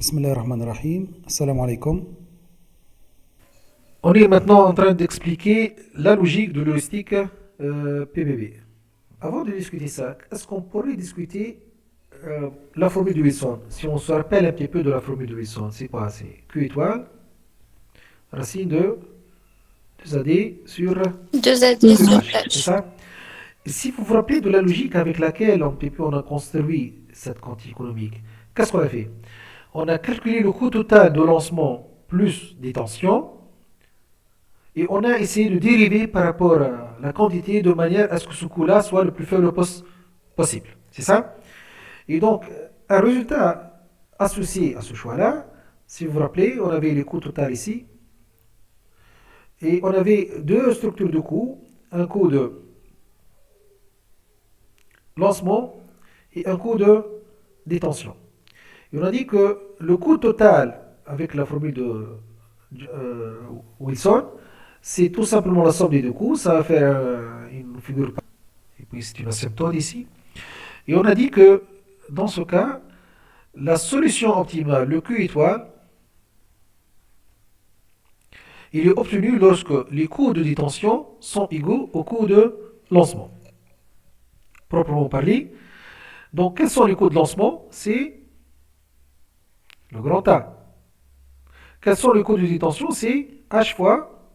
Bismillah ar-Rahman ar-Rahim. Assalamu alaikum. On est maintenant en train d'expliquer la logique de l'heuristique PBB. Avant de discuter ça, est-ce qu'on pourrait discuter la formule de Wilson? Si on se rappelle un petit peu de la formule de Wilson, c'est quoi? C'est Q étoile, racine de 2AD sur 2 AD sur H. C'est H. ça? Et si vous vous rappelez de la logique avec laquelle on a construit cette quantité économique, qu'est-ce qu'on a fait? On a calculé le coût total de lancement plus des tensions. Et on a essayé de dériver par rapport à la quantité de manière à ce que ce coût-là soit le plus faible possible. C'est ça? Et donc, un résultat associé à ce choix-là, si vous vous rappelez, on avait les coûts total ici, et on avait deux structures de coûts, un coût de lancement et un coût de détention. Et on a dit que le coût total, avec la formule de Wilson, c'est tout simplement la somme des deux coûts. Ça va faire une figure. Et puis c'est une asymptote ici. Et on a dit que dans ce cas, la solution optimale, le Q étoile, il est obtenu lorsque les coûts de détention sont égaux aux coûts de lancement. Proprement parlé. Donc quels sont les coûts de lancement? C'est le grand A. Quels sont les coûts de détention? C'est H fois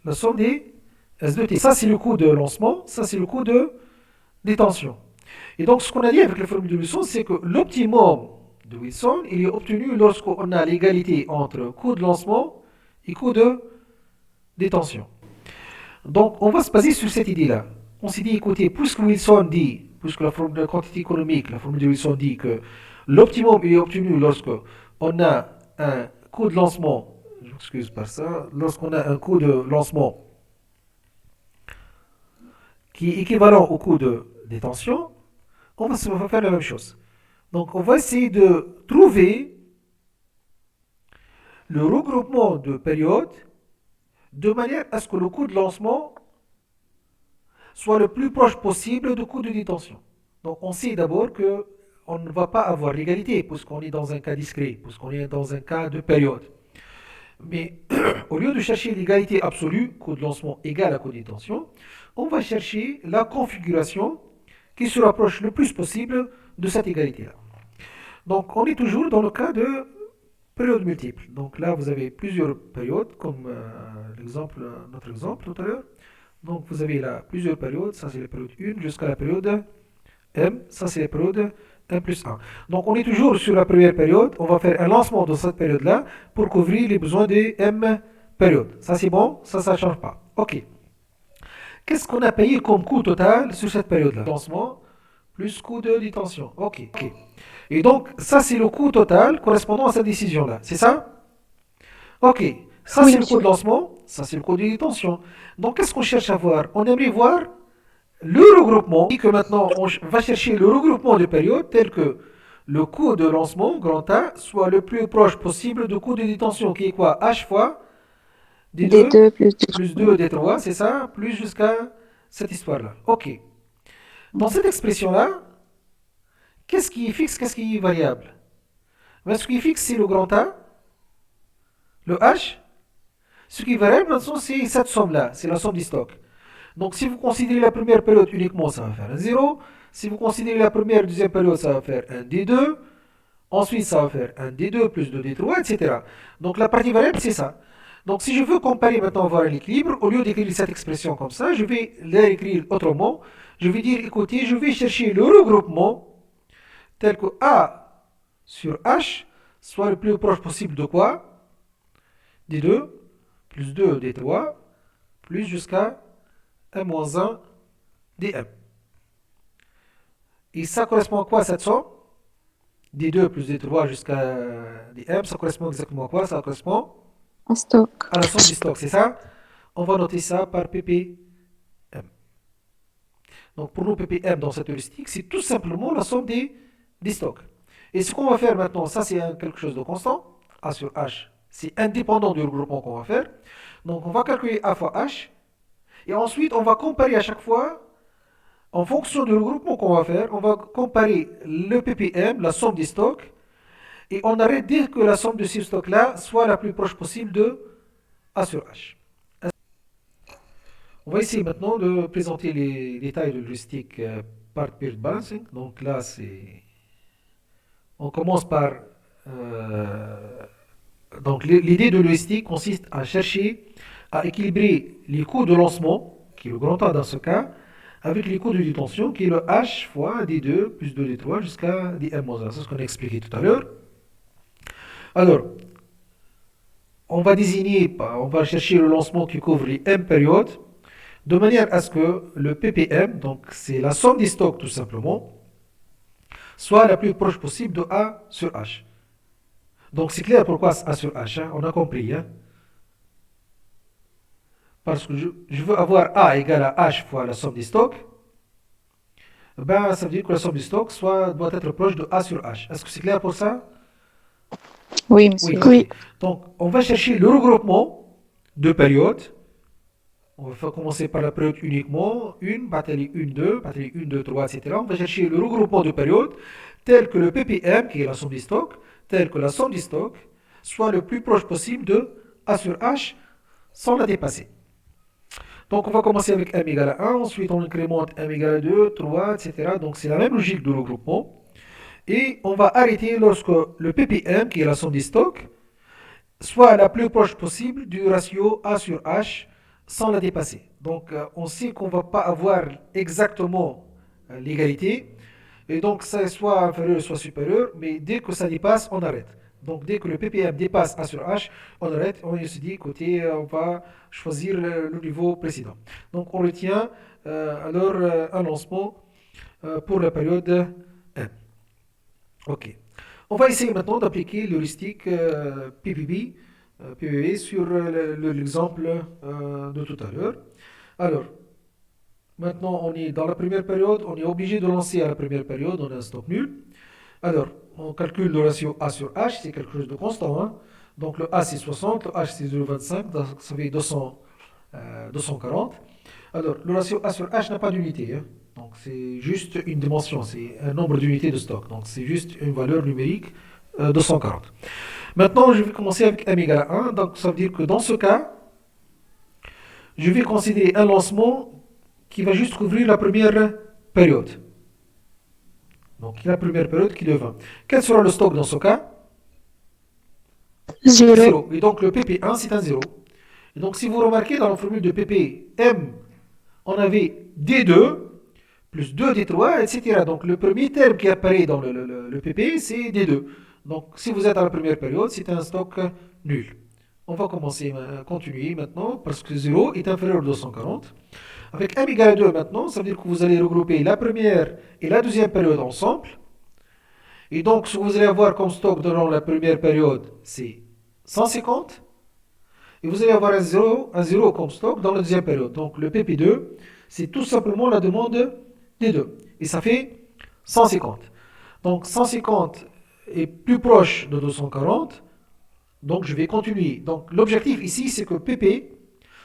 la somme des S2T. Ça, c'est le coût de lancement. Ça, c'est le coût de détention. Et donc, ce qu'on a dit avec la formule de Wilson, c'est que l'optimum de Wilson, il est obtenu lorsqu'on a l'égalité entre coût de lancement et coût de détention. Donc, on va se baser sur cette idée-là. On s'est dit, écoutez, puisque Wilson dit, puisque la formule de quantité économique, la formule de Wilson dit que l'optimum il est obtenu lorsqu'on a un coût de lancement, je m'excuse par ça, lorsqu'on a un coût de lancement qui est équivalent au coût de détention, on va faire la même chose. Donc, on va essayer de trouver le regroupement de périodes de manière à ce que le coût de lancement soit le plus proche possible du coût de détention. Donc, on sait d'abord que on ne va pas avoir l'égalité puisqu'on est dans un cas discret, puisqu'on est dans un cas de période. Mais au lieu de chercher l'égalité absolue, coût de lancement égal à coût de détention, on va chercher la configuration qui se rapproche le plus possible de cette égalité-là. Donc, on est toujours dans le cas de périodes multiples. Donc là, vous avez plusieurs périodes, comme notre exemple tout à l'heure. Donc, vous avez là plusieurs périodes. Ça, c'est la période 1 jusqu'à la période M. Ça, c'est la période M plus 1. Donc, on est toujours sur la première période. On va faire un lancement de cette période-là pour couvrir les besoins des M périodes. Ça, c'est bon. Ça ne change pas. OK. Qu'est-ce qu'on a payé comme coût total sur cette période-là? Lancement plus coût de détention. OK. OK. Et donc, ça, c'est le coût total correspondant à cette décision-là. C'est ça? OK. Ça, Oui, c'est le coût de monsieur. lancement. Ça, c'est le coût de détention. Donc, qu'est-ce qu'on cherche à voir? On aimerait voir le regroupement. Et que maintenant, on va chercher le regroupement de périodes tel que le coût de lancement, grand A, soit le plus proche possible du coût de détention, qui est quoi? H fois D2 D2 plus plus D3. 2 D3, c'est ça? Plus jusqu'à cette histoire-là. OK. Dans cette expression-là, qu'est-ce qui est fixe, qu'est-ce qui est variable? Ben, ce qui est fixe, c'est le grand A, le H. Ce qui est variable, maintenant, c'est cette somme-là, c'est la somme des stocks. Donc, si vous considérez la première période uniquement, ça va faire un 0. Si vous considérez la première et deuxième période, ça va faire un D2. Ensuite, ça va faire un D2 plus 2 D3, etc. Donc, la partie variable, c'est ça. Donc, si je veux comparer maintenant, voir l'équilibre, au lieu d'écrire cette expression comme ça, je vais l'écrire autrement. Je vais dire, écoutez, je vais chercher le regroupement tel que A sur H soit le plus proche possible de quoi? D2 plus 2 D3 plus jusqu'à M-1 DM. Et ça correspond à quoi cette somme? D2 plus D3 jusqu'à DM, ça correspond exactement à quoi? Ça correspond En stock. à la somme des stocks, c'est ça? On va noter ça par ppm. Donc pour nous, ppm dans cette heuristique, c'est tout simplement la somme des stocks. Et ce qu'on va faire maintenant, ça c'est quelque chose de constant. A sur H, c'est indépendant du regroupement qu'on va faire. Donc on va calculer A fois H. Et ensuite, on va comparer à chaque fois En fonction du regroupement qu'on va faire, on va comparer le ppm, la somme des stocks, et on arrête dès que la somme de ces stocks-là soit la plus proche possible de A sur H. On va essayer maintenant de présenter les détails de l'heuristique part-period balancing. Donc là, on commence par... donc l'idée de l'heuristique consiste à chercher à équilibrer les coûts de lancement, qui est le grand A dans ce cas, avec les coûts de détention, qui est le H fois D2 plus 2D3 jusqu'à DM-1. C'est ce qu'on a expliqué tout à l'heure. Alors, on va chercher le lancement qui couvre les M périodes, de manière à ce que le ppm, donc c'est la somme des stocks tout simplement, soit la plus proche possible de A sur H. Donc c'est clair pourquoi A sur H, hein, on a compris. Hein. Parce que je veux avoir A égale à H fois la somme des stocks, ben, ça veut dire que la somme des stocks doit être proche de A sur H. Est-ce que c'est clair pour ça? Oui, Oui, monsieur. ok. Oui. Donc on va chercher le regroupement de périodes. On va commencer par la période uniquement, 1, batterie 1, 2, batterie 1, 2, 3, etc. On va chercher le regroupement de périodes tel que le ppm, qui est la somme des stocks, tel que la somme des stocks, soit le plus proche possible de A sur H sans la dépasser. Donc on va commencer avec m égale à 1, ensuite on incrémente m égale à 2, 3, etc. Donc c'est la même logique de regroupement. Et on va arrêter lorsque le ppm, qui est la somme des stocks, soit la plus proche possible du ratio A sur H sans la dépasser. Donc on sait qu'on ne va pas avoir exactement l'égalité, et donc ça soit inférieur soit supérieur, mais dès que ça dépasse, on arrête. Donc dès que le ppm dépasse A sur H, on arrête, on se dit, écoutez, on va choisir le niveau précédent. Donc on retient alors un lancement pour la période M. Ok. On va essayer maintenant d'appliquer l'heuristique PPB sur l'exemple de tout à l'heure. Alors, maintenant on est dans la première période, on est obligé de lancer à la première période, on a un stock nul. Alors, on calcule le ratio A sur H, c'est quelque chose de constant. Hein. Donc le A c'est 60, le H c'est 0,25, donc ça fait 240. Alors, le ratio A sur H n'a pas d'unité. Hein. Donc c'est juste une dimension, c'est un nombre d'unités de stock. Donc c'est juste une valeur numérique 240. Maintenant, je vais commencer avec m égale à 1. Donc ça veut dire que dans ce cas, je vais considérer un lancement qui va juste couvrir la première période. Donc la première période qui est de 20. Quel sera le stock dans ce cas? 0. 0. Et donc le pp1 c'est un 0. Et donc si vous remarquez dans la formule de ppm, on avait d2 plus 2d3, etc. Donc le premier terme qui apparaît dans le pp, c'est d2. Donc si vous êtes à la première période, c'est un stock nul. On va continuer maintenant, parce que 0 est inférieur à 240. Avec m égale à 2 maintenant, ça veut dire que vous allez regrouper la première et la deuxième période ensemble. Et donc ce que vous allez avoir comme stock durant la première période, c'est 150. Et vous allez avoir un 0 comme stock dans la deuxième période. Donc le pp2, c'est tout simplement la demande des deux. Et ça fait 150. Donc 150 est plus proche de 240. Donc je vais continuer. Donc l'objectif ici, c'est que pp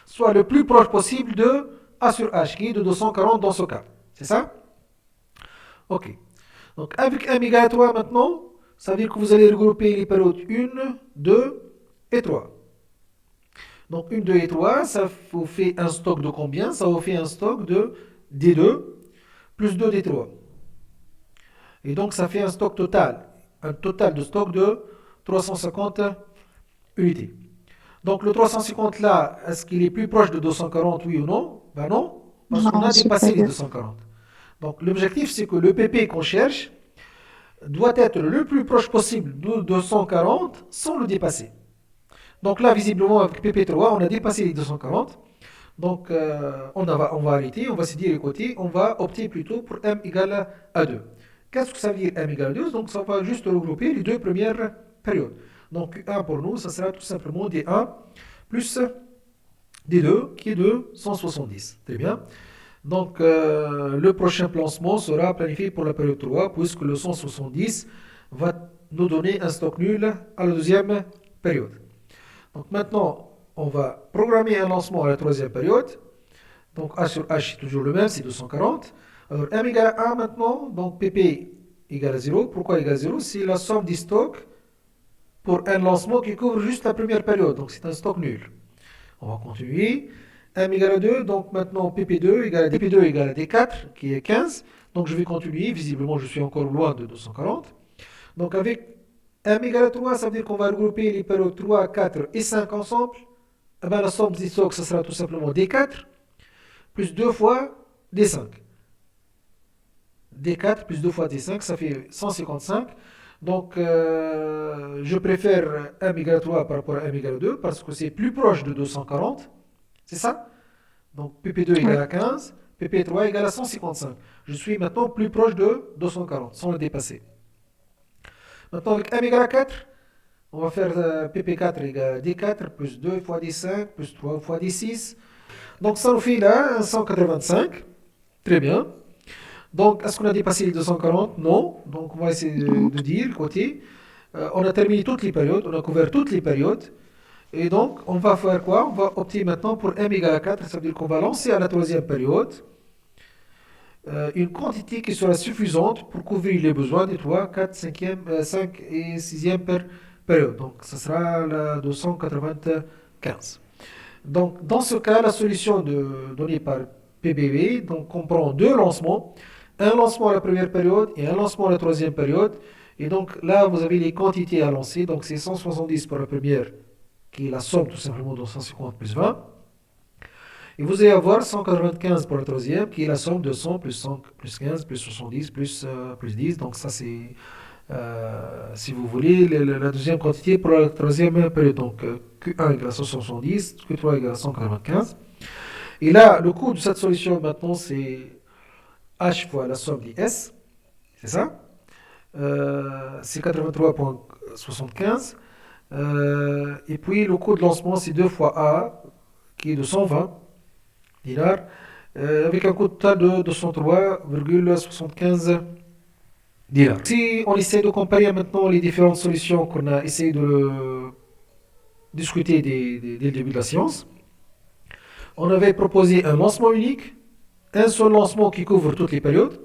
soit le plus proche possible de A sur H, qui est de 240 dans ce cas. C'est ça? Ok. Donc avec m égale à 3 maintenant, ça veut dire que vous allez regrouper les périodes 1, 2 et 3. Donc 1, 2 et 3, ça vous fait un stock de combien? Ça vous fait un stock de D2 plus 2 D3. Et donc ça fait un stock total. Un total de stock de 350 unités. Donc le 350 là, est-ce qu'il est plus proche de 240, oui ou non? Ben non, parce qu'on Non, a dépassé les supérieur. 240. Donc l'objectif, c'est que le PP qu'on cherche doit être le plus proche possible de 240 sans le dépasser. Donc là, visiblement, avec PP3, on a dépassé les 240. Donc on va arrêter, on va se dire, écoutez, on va opter plutôt pour m égale à 2. Qu'est-ce que ça veut dire m égale à 2? Donc ça va juste regrouper les deux premières périodes. Donc Q1 pour nous, ça sera tout simplement D1 plus D2 qui est de 170. Très bien. Donc le prochain placement sera planifié pour la période 3 puisque le 170 va nous donner un stock nul à la deuxième période. Donc maintenant, on va programmer un lancement à la troisième période. Donc A sur H c'est toujours le même, c'est 240. Alors, M égale à 1 maintenant, donc PP égale à 0. Pourquoi égale à 0? C'est la somme des stocks pour un lancement qui couvre juste la première période, donc c'est un stock nul. On va continuer. M égale à 2, donc maintenant PP2 égale à DP2 égale à D4, qui est 15. Donc je vais continuer, visiblement je suis encore loin de 240. Donc avec M égale à 3, ça veut dire qu'on va regrouper les périodes 3, 4 et 5 ensemble. Eh ben, la somme des stocks, ça sera tout simplement D4, plus 2 fois D5. D4 plus 2 fois D5, ça fait 155. Donc, je préfère M égale à 3 par rapport à M égale à 2 parce que c'est plus proche de 240. C'est ça? Donc, PP2 égale Oui. à 15, PP3 égale à 155. Je suis maintenant plus proche de 240 sans le dépasser. Maintenant, avec M égale à 4, on va faire PP4 égale à D4 plus 2 fois D5 plus 3 fois D6. Donc, ça nous fait là 185. Très bien. Donc, est-ce qu'on a dépassé les 240? Non. Donc, on va essayer Non. de dire, côté. On a terminé toutes les périodes, on a couvert toutes les périodes. Et donc, on va faire quoi? On va opter maintenant pour m égale à 4. Ça veut dire qu'on va lancer à la troisième période une quantité qui sera suffisante pour couvrir les besoins des 3, 4, 5 et 6e période. Donc, ce sera la 295. Donc, dans ce cas, la solution donnée par PBV donc, comprend deux lancements. Un lancement à la première période et un lancement à la troisième période. Et donc là, vous avez les quantités à lancer. Donc c'est 170 pour la première, qui est la somme tout simplement de 150 plus 20. Et vous allez avoir 195 pour la troisième, qui est la somme de 100 plus 5 plus 15 plus 70 plus 10. Donc ça c'est, si vous voulez, la deuxième quantité pour la troisième période. Donc Q1 égale à 170, Q3 égale à 195. Et là, le coût de cette solution maintenant, c'est H fois la somme des S. C'est ça? C'est 83,75. Et puis le coût de lancement, c'est 2 fois A, qui est de 120 dinars, avec un coût total de 203,75 dinars. Si on essaie de comparer maintenant les différentes solutions qu'on a essayé de discuter dès le début de la séance, on avait proposé un lancement unique, un seul lancement qui couvre toutes les périodes.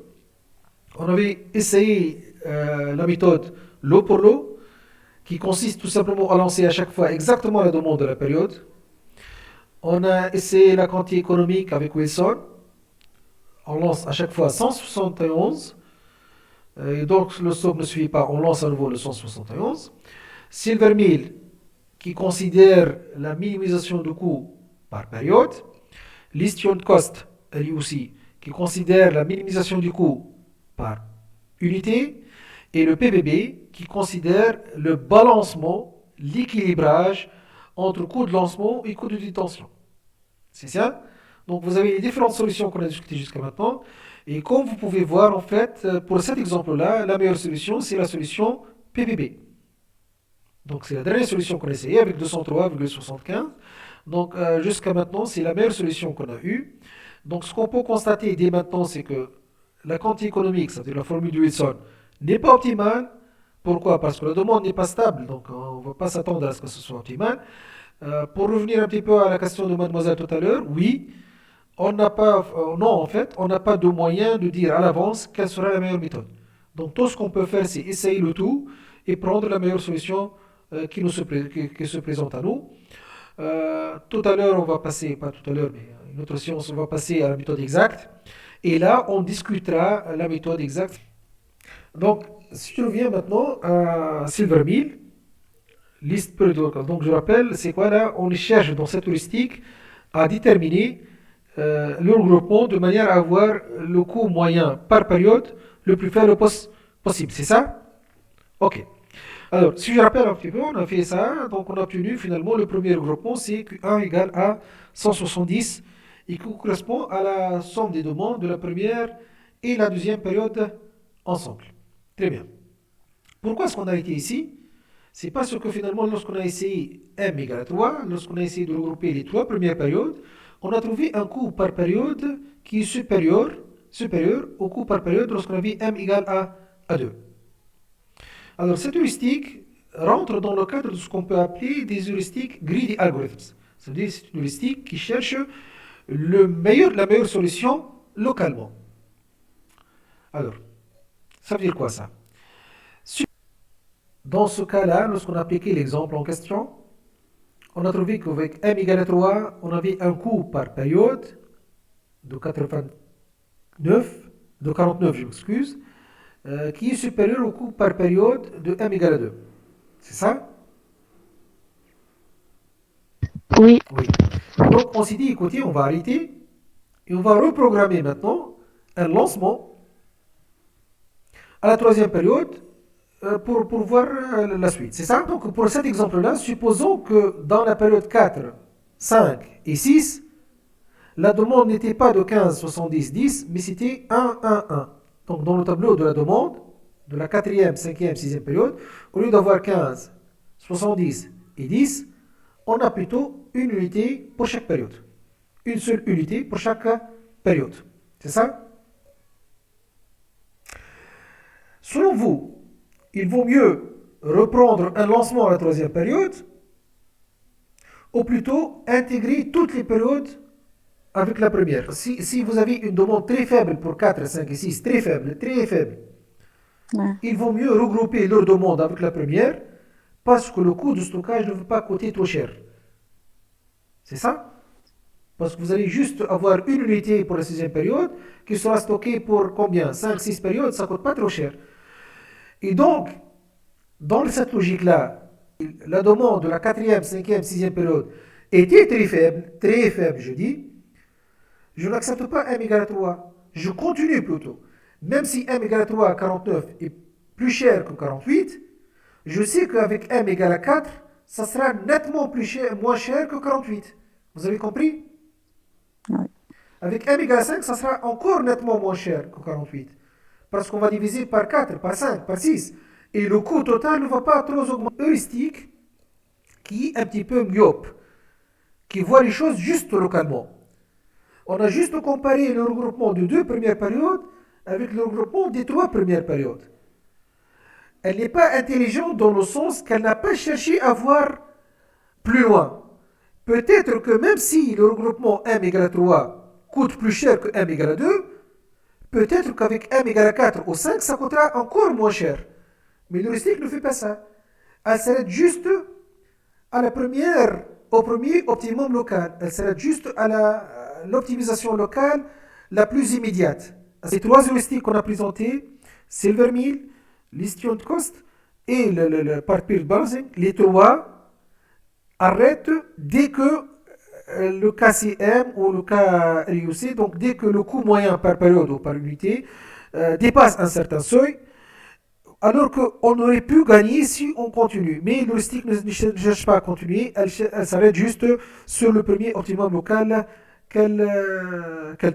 On avait essayé la méthode lot pour lot, qui consiste tout simplement à lancer à chaque fois exactement la demande de la période. On a essayé la quantité économique avec Wilson. On lance à chaque fois 171. Et donc le stock ne suffit pas, on lance à nouveau le 171. Silvermill, qui considère la minimisation du coût par période. Listion cost, lui aussi, qui considère la minimisation du coût par unité. Et le PBB, qui considère le balancement, l'équilibrage entre coût de lancement et coût de détention. C'est ça? Donc vous avez les différentes solutions qu'on a discutées jusqu'à maintenant. Et comme vous pouvez voir, en fait, pour cet exemple-là, la meilleure solution, c'est la solution PBB. Donc c'est la dernière solution qu'on a essayée avec 203,75. Donc jusqu'à maintenant, c'est la meilleure solution qu'on a eue. Donc ce qu'on peut constater dès maintenant, c'est que la quantité économique, c'est-à-dire la formule de Wilson, n'est pas optimale. Pourquoi? Parce que la demande n'est pas stable, donc on ne va pas s'attendre à ce que ce soit optimal. Pour revenir un petit peu à la question de mademoiselle tout à l'heure, oui, on n'a pas, non, en fait, on n'a pas de moyen de dire à l'avance quelle sera la meilleure méthode. Donc tout ce qu'on peut faire, c'est essayer le tout et prendre la meilleure solution qui se présente à nous. Tout à l'heure, on va passer, pas tout à l'heure, mais une autre séance, on va passer à la méthode exacte. Et là, on discutera la méthode exacte. Donc, si je reviens maintenant à Silvermill, liste périodique. Donc, je rappelle, c'est quoi là? On cherche dans cette heuristique à déterminer le regroupement de manière à avoir le coût moyen par période le plus faible possible. C'est ça? Ok. Alors, si je rappelle un petit peu, on a fait ça, donc on a obtenu finalement le premier regroupement, c'est Q1 égale à 170, et qui correspond à la somme des demandes de la première et la deuxième période ensemble. Très bien. Pourquoi est-ce qu'on a été ici? C'est parce que finalement, lorsqu'on a essayé M égale à 3, lorsqu'on a essayé de regrouper les trois premières périodes, on a trouvé un coût par période qui est supérieur au coût par période lorsqu'on avait M égale à 2. Alors, cette heuristique rentre dans le cadre de ce qu'on peut appeler des heuristiques greedy algorithms. C'est-à-dire c'est une heuristique qui cherche la meilleure solution localement. Alors, ça veut dire quoi ça? Dans ce cas-là, lorsqu'on a appliqué l'exemple en question, on a trouvé qu'avec m égale à 3, on avait un coût par période de 89, de 49, je m'excuse, qui est supérieur au coût par période de m égale à 2. C'est ça? Oui. Oui. Donc on s'est dit, écoutez, on va arrêter et on va reprogrammer maintenant un lancement à la troisième période pour voir la suite. C'est ça? Donc pour cet exemple-là, supposons que dans la période 4, 5 et 6, la demande n'était pas de 15, 70, 10, mais c'était 1, 1, 1. Donc dans le tableau de la demande, de la quatrième, cinquième, sixième période, au lieu d'avoir 15, 70 et 10, on a plutôt une unité pour chaque période. Une seule unité pour chaque période. C'est ça? Selon vous, il vaut mieux reprendre un lancement à la troisième période ou plutôt intégrer toutes les périodes avec la première. Si vous avez une demande très faible pour 4, 5 et 6, très faible, Ouais. il vaut mieux regrouper leurs demandes avec la première parce que le coût de stockage ne veut pas coûter trop cher. C'est ça? Parce que vous allez juste avoir une unité pour la sixième période qui sera stockée pour combien? 5, 6 périodes, ça ne coûte pas trop cher. Et donc, dans cette logique-là, la demande de la quatrième, cinquième, sixième période était très faible, je dis, je n'accepte pas m égale à 3. Je continue plutôt. Même si m égale à 3 à 49 est plus cher que 48, je sais qu'avec m égale à 4, ça sera nettement moins cher que 48. Vous avez compris? Ouais. Avec m égale à 5, ça sera encore nettement moins cher que 48. Parce qu'on va diviser par 4, par 5, par 6. Et le coût total ne va pas trop augmenter. Heuristique qui est un petit peu myope, qui voit les choses juste localement. On a juste comparé le regroupement de deux premières périodes avec le regroupement des trois premières périodes. Elle n'est pas intelligente dans le sens qu'elle n'a pas cherché à voir plus loin. Peut-être que même si le regroupement m égale à 3 coûte plus cher que m égale à 2, peut-être qu'avec m égale à 4 ou 5, ça coûtera encore moins cher. Mais l'heuristique ne fait pas ça. Elle s'arrête juste à au premier optimum local. Elle s'arrête juste à l'optimisation locale la plus immédiate. Ces trois heuristiques qu'on a présentées, Silvermeal, l'Istion Cost et le Part Period Balancing, les trois arrêtent dès que le KCM ou le KRIOC, donc dès que le coût moyen par période ou par unité dépasse un certain seuil, alors qu'on aurait pu gagner si on continue. Mais l'heuristique ne cherche pas à continuer, elle s'arrête juste sur le premier optimum local qu'elle trouve.